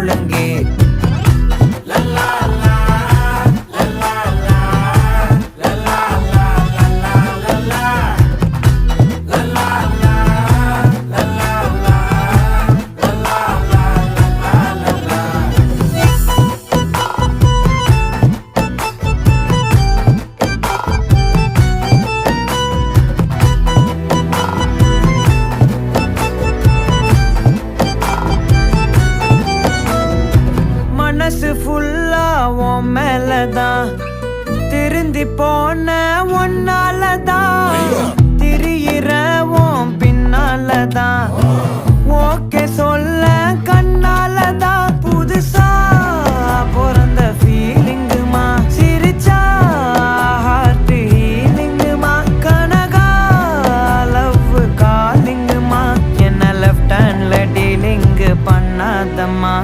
முழங்கே. மனசு ஃபுல்லா உன் மேலதான், திருந்தி போன ஒன்னாலதான், திரியிற உன் பின்னாலதான், ஓகே சொல்ல கண்ணாலதான். புதுசா பிறந்த ஃபீலிங்குமா, சிரிச்சா ஹார்ட் ஹீலிங்குமா, கனகா லவ் காலிங்குமா, என்ன லெஃப்ட் ஹேண்ட்ல டீலிங் பண்ணாதம்மா.